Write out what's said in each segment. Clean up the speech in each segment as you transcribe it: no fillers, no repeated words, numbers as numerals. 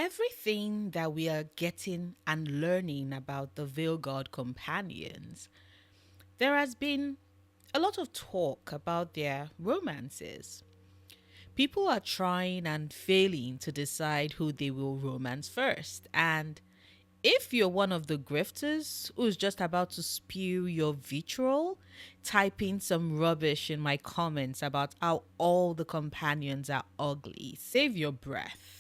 everything that we are getting and learning about the Veilguard companions, there has been a lot of talk about their romances. People are trying and failing to decide who they will romance first. And if you're one of the grifters who's just about to spew your vitriol, typing some rubbish in my comments about how all the companions are ugly, save your breath.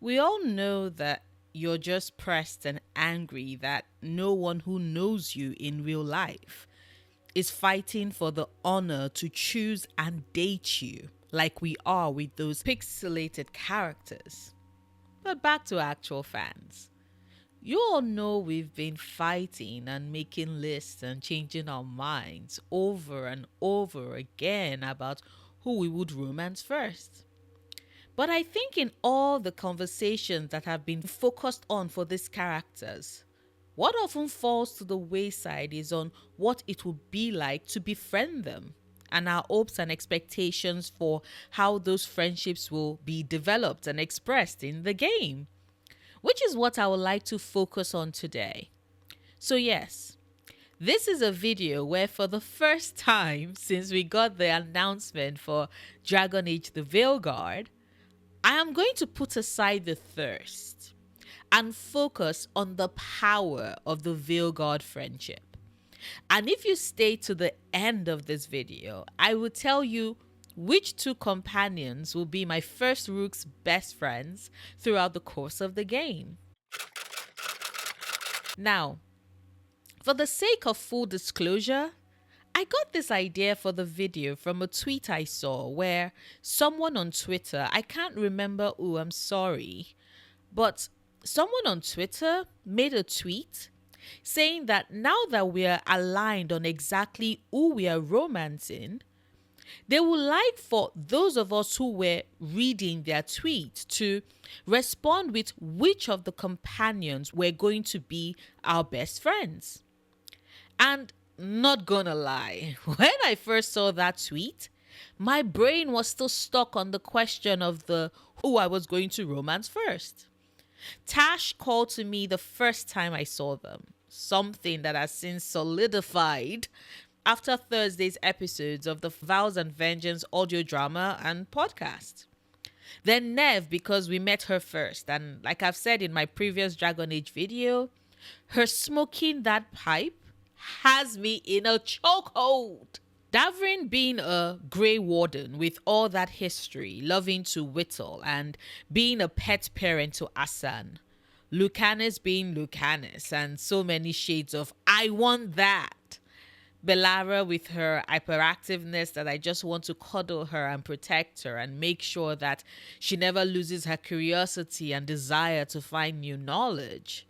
We all know that you're just pressed and angry that no one who knows you in real life is fighting for the honor to choose and date you like we are with those pixelated characters. But back to actual fans. You all know we've been fighting and making lists and changing our minds over and over again about who we would romance first. But I think in all the conversations that have been focused on for these characters, what often falls to the wayside is on what it would be like to befriend them and our hopes and expectations for how those friendships will be developed and expressed in the game, which is what I would like to focus on today. So yes, this is a video where for the first time since we got the announcement for Dragon Age the Veilguard, I am going to put aside the thirst and focus on the power of the Veilguard friendship. And if you stay to the end of this video, I will tell you which two companions will be my first Rook's best friends throughout the course of the game. Now, for the sake of full disclosure, I got this idea for the video from a tweet I saw where someone on Twitter, I can't remember who, I'm sorry, but someone on Twitter made a tweet saying that now that we are aligned on exactly who we are romancing, they would like for those of us who were reading their tweet to respond with which of the companions were going to be our best friends. And not gonna lie, when I first saw that tweet, my brain was still stuck on the question of the who I was going to romance first. Taash called to me the first time I saw them, something that has since solidified after Thursday's episodes of the Vows and Vengeance audio drama and podcast. Then Neve, because we met her first, and like I've said in my previous Dragon Age video, her smoking that pipe has me in a chokehold. Davrin being a Grey Warden with all that history, loving to whittle and being a pet parent to Asan. Lucanis being Lucanis and so many shades of I want that. Bellara with her hyperactiveness that I just want to cuddle her and protect her and make sure that she never loses her curiosity and desire to find new knowledge.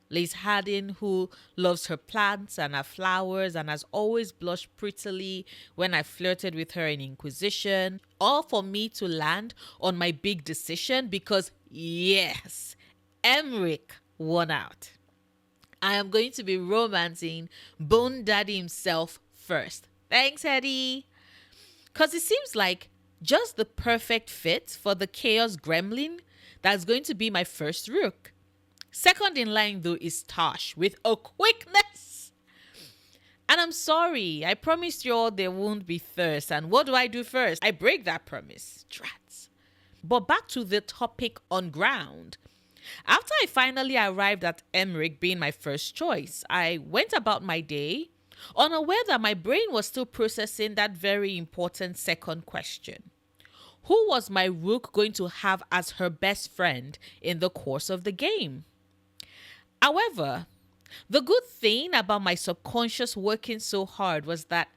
Liz Hardin, who loves her plants and her flowers and has always blushed prettily when I flirted with her in Inquisition, all for me to land on my big decision because, yes, Emmerich won out. I am going to be romancing Bone Daddy himself first. Thanks, Eddie. Because it seems like just the perfect fit for the Chaos Gremlin that's going to be my first Rook. Second in line, though, is Taash with a quickness. And I'm sorry, I promised you all there won't be thirst. And what do I do first? I break that promise. Drats. But back to the topic on ground. After I finally arrived at Emmerich being my first choice, I went about my day, unaware that my brain was still processing that very important second question. Who was my Rook going to have as her best friend in the course of the game? However, the good thing about my subconscious working so hard was that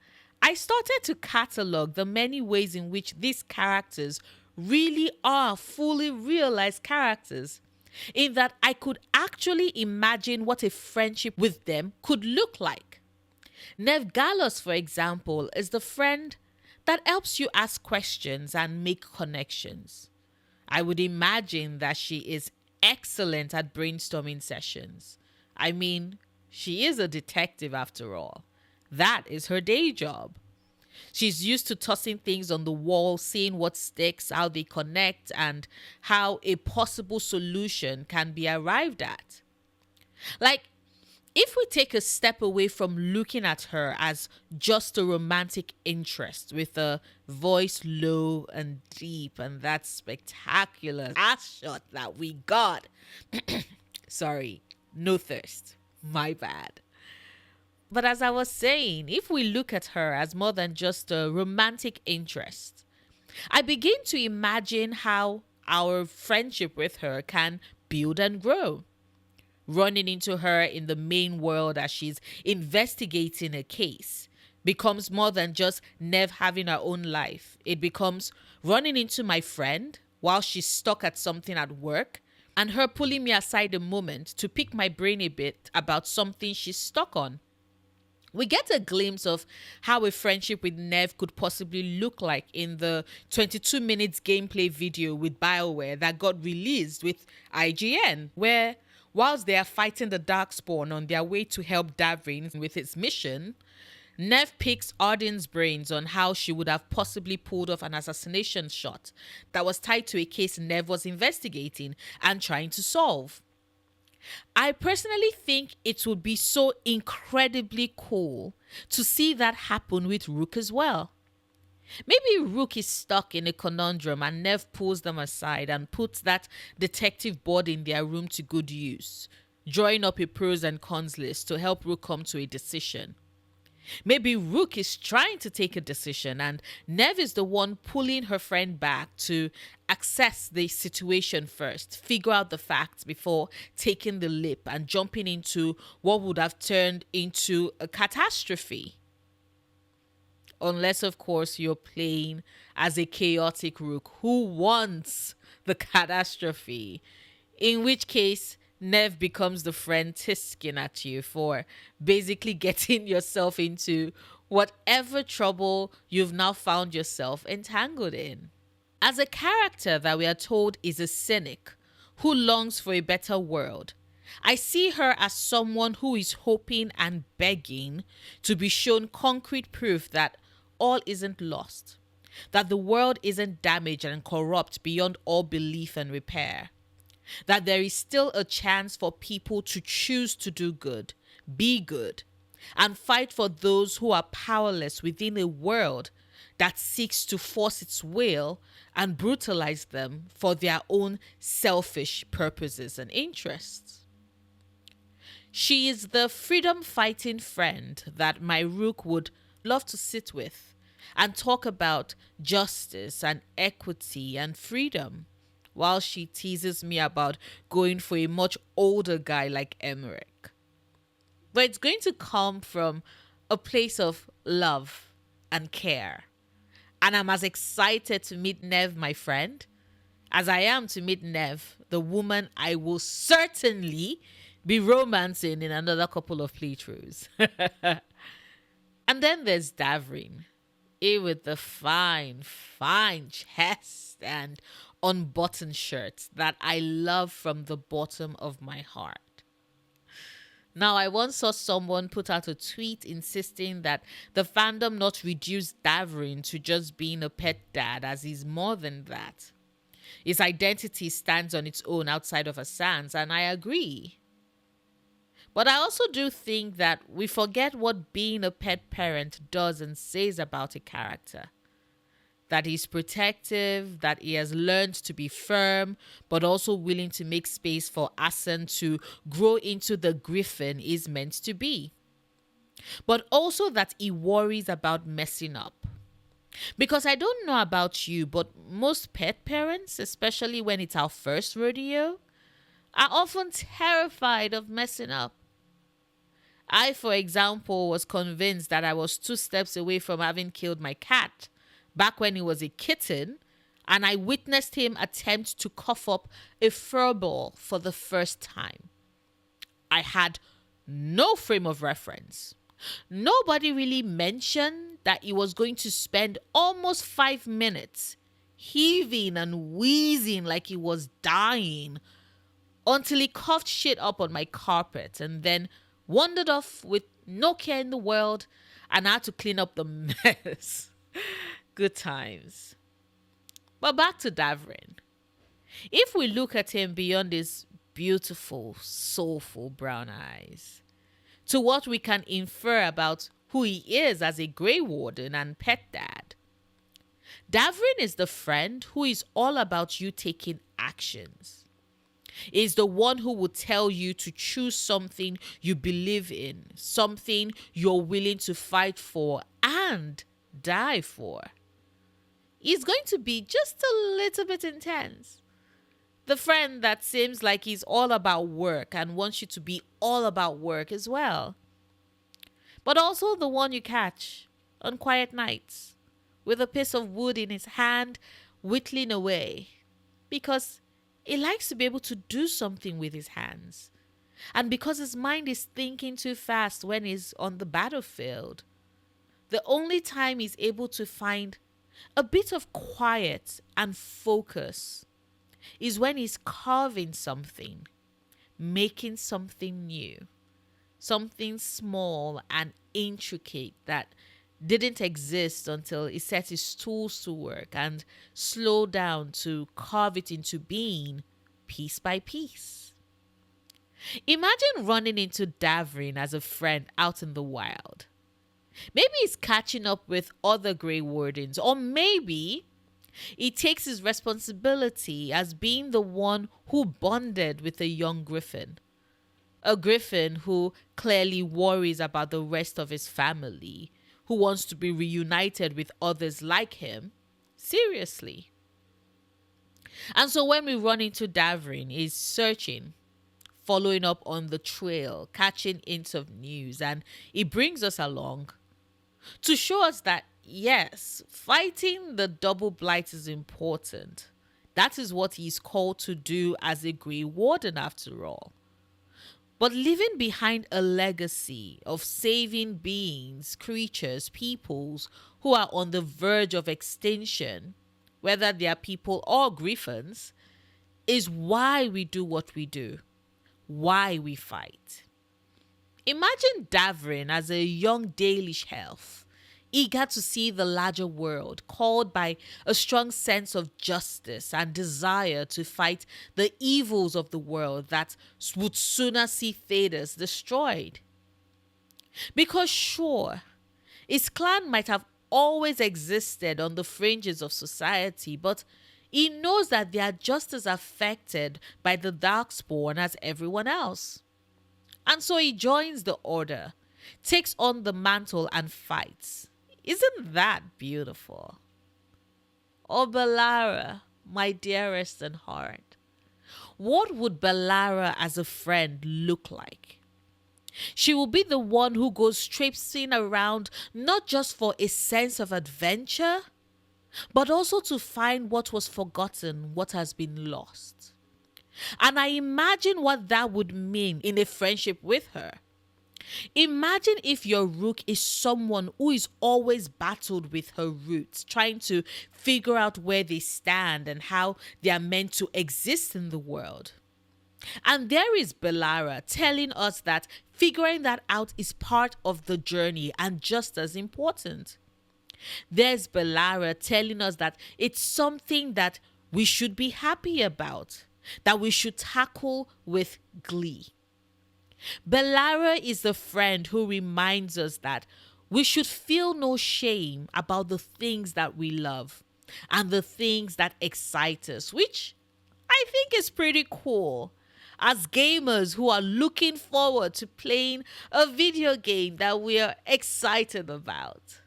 I started to catalog the many ways in which these characters really are fully realized characters, in that I could actually imagine what a friendship with them could look like. Neve Gallos, for example, is the friend that helps you ask questions and make connections. I would imagine that she is excellent at brainstorming sessions. I mean, she is a detective after all. That is her day job. She's used to tossing things on the wall, seeing what sticks, how they connect, and how a possible solution can be arrived at. Like, if we take a step away from looking at her as just a romantic interest with a voice low and deep and that spectacular ass shot that we got. Sorry, no thirst. My bad. But as I was saying, if we look at her as more than just a romantic interest, I begin to imagine how our friendship with her can build and grow. Running into her in the main world as she's investigating a case becomes more than just Neve having her own life. It becomes running into my friend while she's stuck at something at work and her pulling me aside a moment to pick my brain a bit about something she's stuck on. We get a glimpse of how a friendship with Neve could possibly look like in the 22 minutes gameplay video with BioWare that got released with IGN, where whilst they are fighting the Darkspawn on their way to help Davrin with its mission, Neve picks Arden's brains on how she would have possibly pulled off an assassination shot that was tied to a case Neve was investigating and trying to solve. I personally think it would be so incredibly cool to see that happen with Rook as well. Maybe Rook is stuck in a conundrum and Neve pulls them aside and puts that detective board in their room to good use, drawing up a pros and cons list to help Rook come to a decision. Maybe Rook is trying to take a decision and Neve is the one pulling her friend back to assess the situation first, figure out the facts before taking the leap and jumping into what would have turned into a catastrophe. Unless, of course, you're playing as a chaotic Rook who wants the catastrophe, in which case Neve becomes the friend tisking at you for basically getting yourself into whatever trouble you've now found yourself entangled in. As a character that we are told is a cynic who longs for a better world, I see her as someone who is hoping and begging to be shown concrete proof that all isn't lost, that the world isn't damaged and corrupt beyond all belief and repair, that there is still a chance for people to choose to do good, be good, and fight for those who are powerless within a world that seeks to force its will and brutalize them for their own selfish purposes and interests. She is the freedom-fighting friend that my Rook would love to sit with and talk about justice and equity and freedom, while she teases me about going for a much older guy like Emmerich. But it's going to come from a place of love and care. And I'm as excited to meet Neve, my friend, as I am to meet Neve, the woman I will certainly be romancing in another couple of playthroughs. And then there's Davrin, with the fine chest and unbuttoned shirts that I love from the bottom of my heart. Now, I once saw someone put out a tweet insisting that the fandom not reduce Davrin to just being a pet dad, as he's more than that. His identity stands on its own outside of Hassan's, and I agree. But I also do think that we forget what being a pet parent does and says about a character. That he's protective, that he has learned to be firm, but also willing to make space for Hassan to grow into the griffin he's meant to be. But also that he worries about messing up. Because I don't know about you, but most pet parents, especially when it's our first rodeo, are often terrified of messing up. I, for example, was convinced that I was 2 steps away from having killed my cat back when he was a kitten, and I witnessed him attempt to cough up a fur ball for the first time. I had no frame of reference. Nobody really mentioned that he was going to spend almost 5 minutes heaving and wheezing like he was dying until he coughed shit up on my carpet and then wandered off with no care in the world and I had to clean up the mess. Good times. But back to Davrin. If we look at him beyond his beautiful, soulful brown eyes, to what we can infer about who he is as a Grey Warden and pet dad, Davrin is the friend who is all about you taking actions. Is the one who will tell you to choose something you believe in, something you're willing to fight for and die for. He's going to be just a little bit intense. The friend that seems like he's all about work and wants you to be all about work as well. But also the one you catch on quiet nights with a piece of wood in his hand, whittling away. Because he likes to be able to do something with his hands. And because his mind is thinking too fast when he's on the battlefield, the only time he's able to find a bit of quiet and focus is when he's carving something, making something new, something small and intricate that didn't exist until he set his tools to work and slowed down to carve it into being piece by piece. Imagine running into Davrin as a friend out in the wild. Maybe he's catching up with other Grey Wardens, or maybe he takes his responsibility as being the one who bonded with a young griffin. A griffin who clearly worries about the rest of his family, who wants to be reunited with others like him. Seriously. And so when we run into Davrin, he's searching, following up on the trail, catching hints of news, and he brings us along to show us that, yes, fighting the double blight is important. That is what he's called to do as a Grey Warden after all. But leaving behind a legacy of saving beings, creatures, peoples who are on the verge of extinction, whether they are people or griffins, is why we do what we do, why we fight. Imagine Davrin as a young Dalish elf, eager to see the larger world, called by a strong sense of justice and desire to fight the evils of the world that would sooner see Thedas destroyed. Because sure, his clan might have always existed on the fringes of society, but he knows that they are just as affected by the Darkspawn as everyone else. And so he joins the order, takes on the mantle and fights. Isn't that beautiful? Oh, Bellara, my dearest in heart. What would Bellara as a friend look like? She will be the one who goes traipsing around not just for a sense of adventure, but also to find what was forgotten, what has been lost. And I imagine what that would mean in a friendship with her. Imagine if your rook is someone who is always battled with her roots, trying to figure out where they stand and how they are meant to exist in the world. And there is Bellara telling us that figuring that out is part of the journey and just as important. There's Bellara telling us that it's something that we should be happy about, that we should tackle with glee. Bellara is the friend who reminds us that we should feel no shame about the things that we love and the things that excite us, which I think is pretty cool as gamers who are looking forward to playing a video game that we are excited about.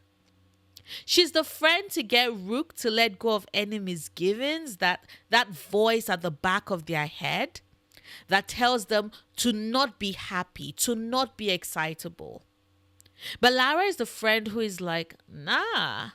She's the friend to get Rook to let go of any misgivings, that voice at the back of their head that tells them to not be happy, to not be excitable. Bellara is the friend who is like, nah.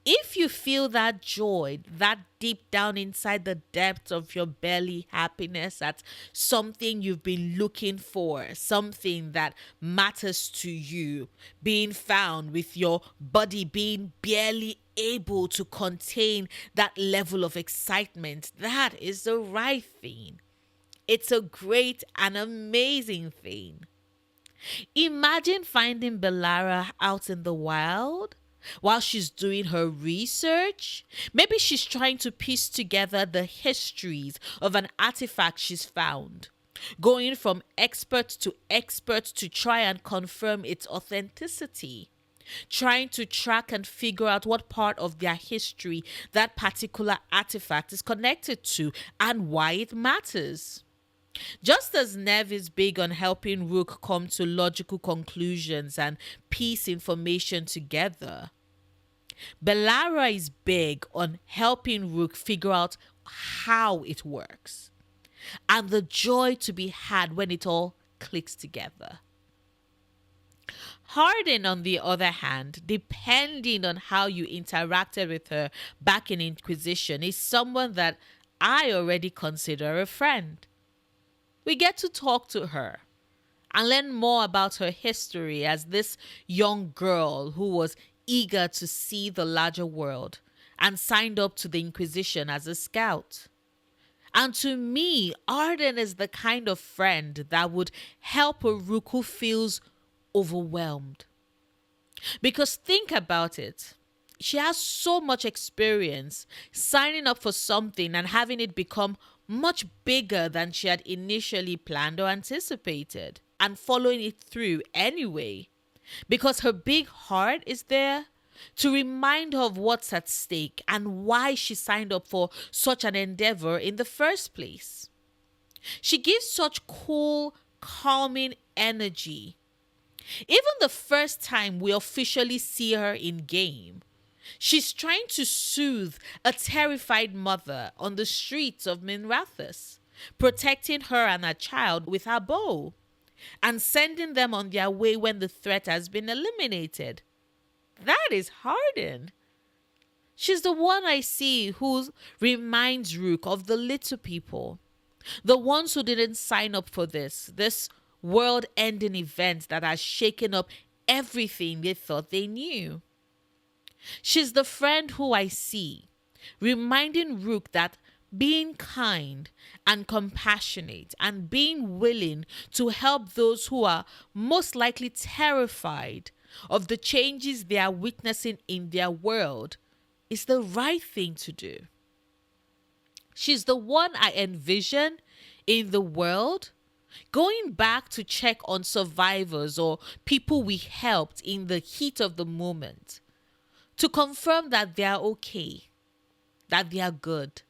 If you feel that joy, that deep down inside the depths of your belly happiness at something you've been looking for, something that matters to you, being found with your body being barely able to contain that level of excitement, that is the right thing. It's a great and amazing thing. Imagine finding Bellara out in the wild while she's doing her research. Maybe she's trying to piece together the histories of an artifact she's found, going from expert to expert to try and confirm its authenticity, trying to track and figure out what part of their history that particular artifact is connected to and why it matters. Just as Neve is big on helping Rook come to logical conclusions and piece information together, Bellara is big on helping Rook figure out how it works and the joy to be had when it all clicks together. Hardin, on the other hand, depending on how you interacted with her back in Inquisition, is someone that I already consider a friend. We get to talk to her and learn more about her history as this young girl who was eager to see the larger world and signed up to the Inquisition as a scout. And to me, Arden is the kind of friend that would help a Rook who feels overwhelmed. Because think about it. She has so much experience signing up for something and having it become much bigger than she had initially planned or anticipated, and following it through anyway. Because her big heart is there to remind her of what's at stake and why she signed up for such an endeavor in the first place. She gives such cool, calming energy. Even the first time we officially see her in game, she's trying to soothe a terrified mother on the streets of Minrathous, protecting her and her child with her bow, and sending them on their way when the threat has been eliminated. That is Hardin. She's the one I see who reminds Rook of the little people, the ones who didn't sign up for this world-ending event that has shaken up everything they thought they knew. She's the friend who I see, reminding Rook that being kind and compassionate and being willing to help those who are most likely terrified of the changes they are witnessing in their world is the right thing to do. She's the one I envision in the world going back to check on survivors or people we helped in the heat of the moment to confirm that they are okay, that they are good.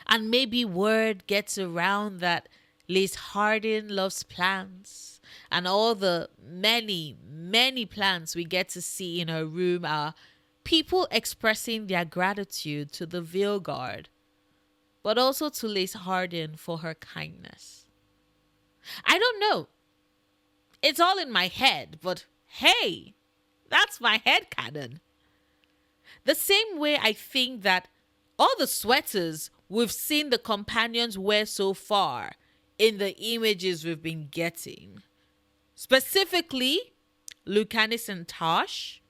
And maybe word gets around that Liz Hardin loves plants and all the many, many plants we get to see in her room are people expressing their gratitude to the Veilguard, but also to Liz Hardin for her kindness. I don't know. It's all in my head, but hey, that's my headcanon. The same way I think that all the sweaters we've seen the companions wear so far in the images we've been getting, specifically Lucanis and Taash,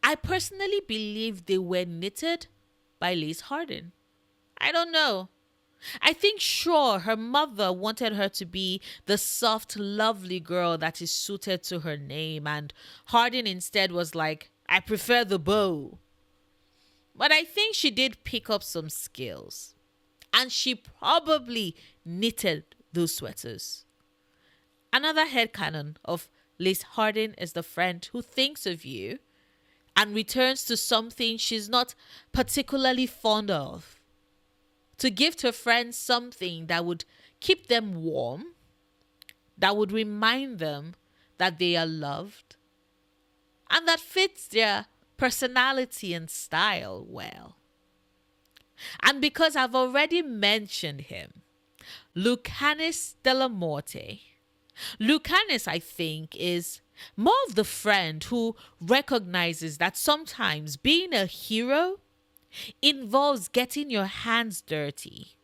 I personally believe they were knitted by Liz Hardin. I don't know. I think sure her mother wanted her to be the soft, lovely girl that is suited to her name, and Hardin instead was like, I prefer the bow. But I think she did pick up some skills, and she probably knitted those sweaters. Another headcanon of Liz Hardin is the friend who thinks of you and returns to something she's not particularly fond of, to gift her friends something that would keep them warm, that would remind them that they are loved, and that fits their personality and style well. And because I've already mentioned him, Lucanis de la Morte. Lucanis, I think, is more of the friend who recognizes that sometimes being a hero involves getting your hands dirty.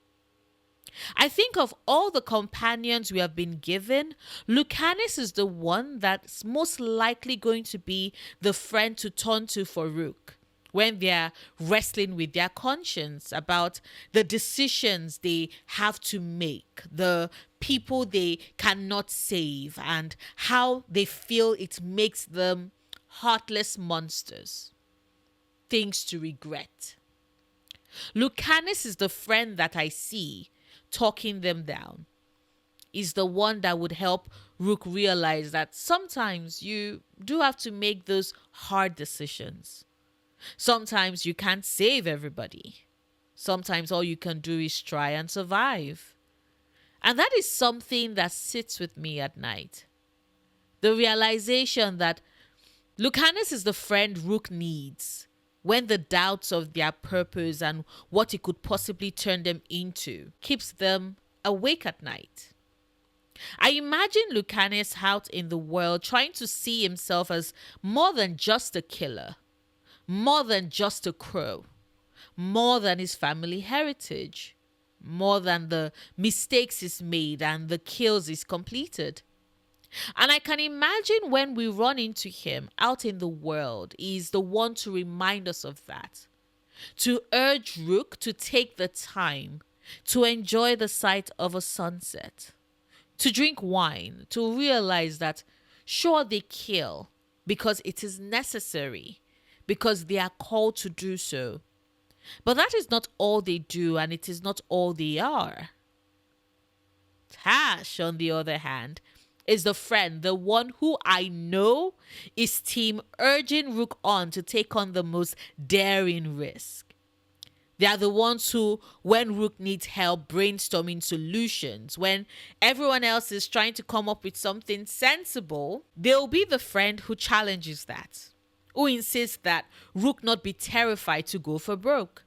I think of all the companions we have been given, Lucanis is the one that's most likely going to be the friend to turn to for Rook when they're wrestling with their conscience about the decisions they have to make, the people they cannot save, and how they feel it makes them heartless monsters, things to regret. Lucanis is the friend that I see talking them down, is the one that would help Rook realize that sometimes you do have to make those hard decisions. Sometimes you can't save everybody. Sometimes all you can do is try and survive. And that is something that sits with me at night. The realization that Lucanis is the friend Rook needs when the doubts of their purpose and what it could possibly turn them into keeps them awake at night. I imagine Lucanis out in the world trying to see himself as more than just a killer, more than just a crow, more than his family heritage, more than the mistakes he's made and the kills he's completed. And I can imagine when we run into him out in the world, he's the one to remind us of that, to urge Rook to take the time to enjoy the sight of a sunset, to drink wine, to realize that sure they kill because it is necessary, because they are called to do so. But that is not all they do, and it is not all they are. Taash, on the other hand, is the friend, the one who I know is team urging Rook on to take on the most daring risk. They are the ones who, when Rook needs help brainstorming solutions, when everyone else is trying to come up with something sensible, they'll be the friend who challenges that, who insists that Rook not be terrified to go for broke.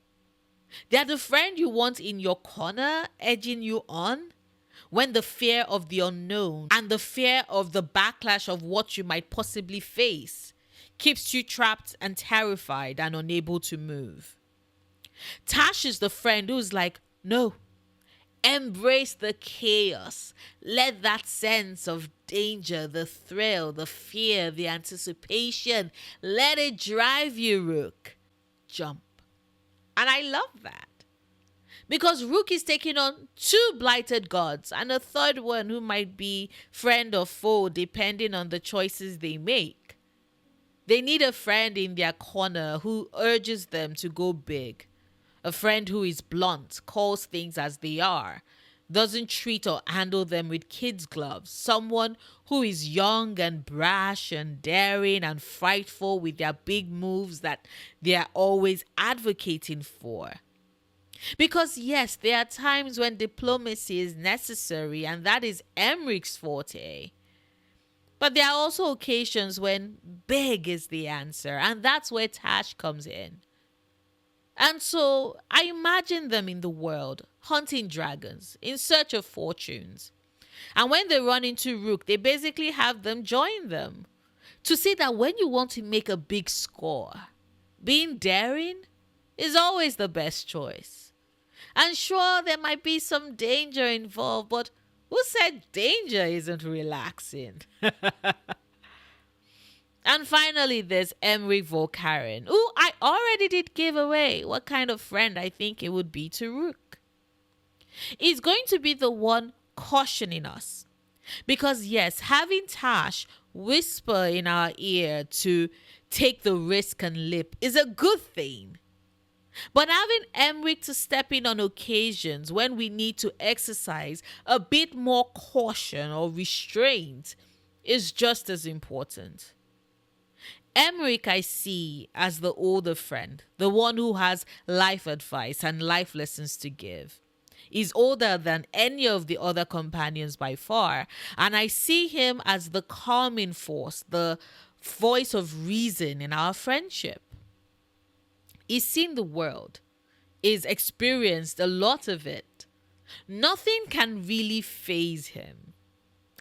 They are the friend you want in your corner, edging you on, when the fear of the unknown and the fear of the backlash of what you might possibly face keeps you trapped and terrified and unable to move. Taash is the friend who's like, no, embrace the chaos. Let that sense of danger, the thrill, the fear, the anticipation, let it drive you, Rook. Jump. And I love that. Because Rook is taking on two blighted gods and a third one who might be friend or foe depending on the choices they make. They need a friend in their corner who urges them to go big. A friend who is blunt, calls things as they are, doesn't treat or handle them with kids' gloves. Someone who is young and brash and daring and frightful with their big moves that they are always advocating for. Because yes, there are times when diplomacy is necessary, and that is Emmerich's forte. But there are also occasions when big is the answer, and that's where Taash comes in. And so I imagine them in the world, hunting dragons, in search of fortunes. And when they run into Rook, they basically have them join them. To see that when you want to make a big score, being daring is always the best choice. And sure, there might be some danger involved, but who said danger isn't relaxing? And finally, there's Emmerich Volkaren, who I already did give away what kind of friend I think it would be to Rook. He's going to be the one cautioning us. Because yes, having Taash whisper in our ear to take the risk and leap is a good thing. But having Emmerich to step in on occasions when we need to exercise a bit more caution or restraint is just as important. Emmerich I see as the older friend, the one who has life advice and life lessons to give. He's older than any of the other companions by far, and I see him as the calming force, the voice of reason in our friendship. He's seen the world, he's experienced a lot of it. Nothing can really faze him.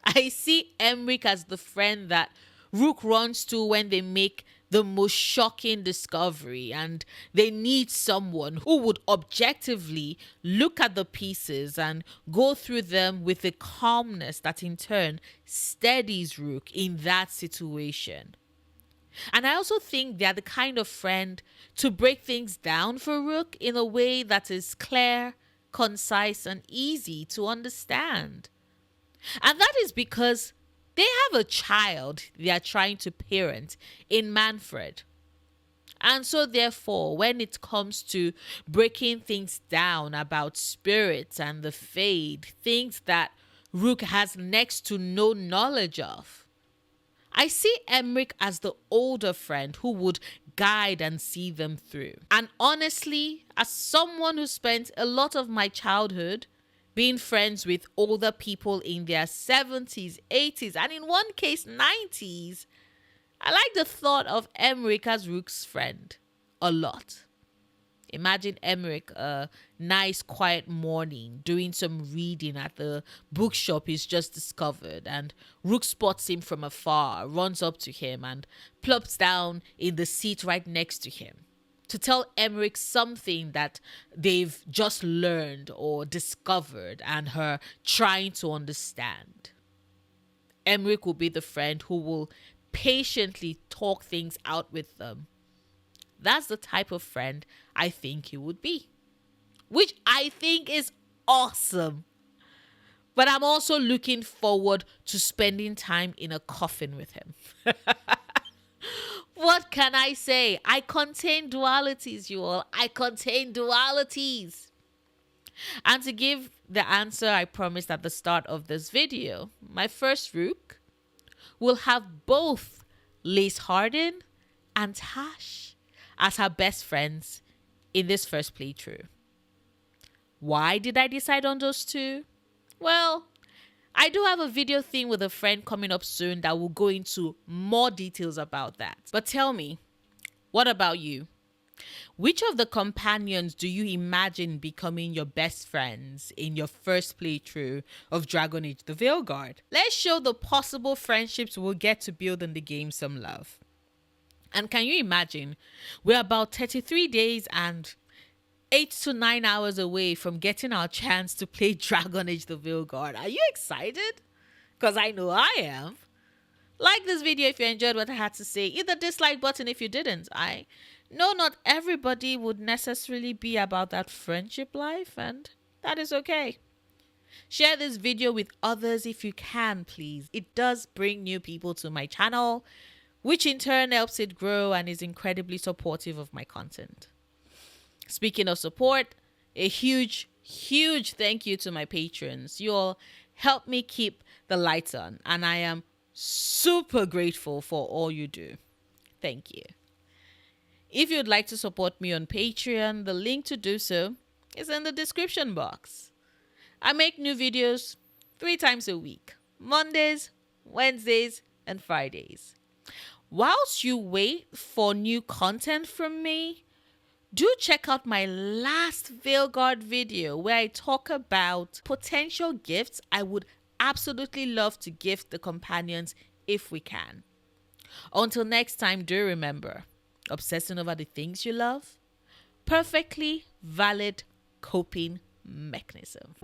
I see Emmerich as the friend that Rook runs to when they make the most shocking discovery and they need someone who would objectively look at the pieces and go through them with a calmness that in turn steadies Rook in that situation. And I also think they're the kind of friend to break things down for Rook in a way that is clear, concise, and easy to understand. And that is because they have a child they are trying to parent in Manfred. And so, therefore, when it comes to breaking things down about spirits and the Fade, things that Rook has next to no knowledge of, I see Emmerich as the older friend who would guide and see them through. And honestly, as someone who spent a lot of my childhood being friends with older people in their 70s, 80s, and in one case, 90s, I like the thought of Emmerich as Rook's friend a lot. Imagine Emmerich a nice quiet morning doing some reading at the bookshop he's just discovered, and Rook spots him from afar, runs up to him and plops down in the seat right next to him to tell Emmerich something that they've just learned or discovered and her trying to understand. Emmerich will be the friend who will patiently talk things out with them. That's the type of friend I think he would be, which I think is awesome. But I'm also looking forward to spending time in a coffin with him. What can I say? I contain dualities, you all. I contain dualities. And to give the answer I promised at the start of this video, my first Rook will have both Lace Harden and Taash as her best friends in this first playthrough. Why did I decide on those two? Well, I do have a video thing with a friend coming up soon that will go into more details about that. But tell me, what about you? Which of the companions do you imagine becoming your best friends in your first playthrough of Dragon Age the Veilguard? Let's show the possible friendships we'll get to build in the game some love. And can you imagine, we're about 33 days and 8 to 9 hours away from getting our chance to play Dragon Age the Veilguard. Are you excited? Because I know I am. Like this video if you enjoyed what I had to say. Hit the dislike button if you didn't. I know not everybody would necessarily be about that friendship life, and that is okay. Share this video with others if you can, please. It does bring new people to my channel, which in turn helps it grow and is incredibly supportive of my content. Speaking of support, a huge thank you to my patrons. You all help me keep the lights on, and I am super grateful for all you do. Thank you. If you'd like to support me on Patreon, the link to do so is in the description box. I make new videos 3 times a week, Mondays, Wednesdays, and Fridays. Whilst you wait for new content from me, do check out my last Veilguard video where I talk about potential gifts I would absolutely love to gift the companions if we can. Until next time, do remember, obsessing over the things you love, perfectly valid coping mechanism.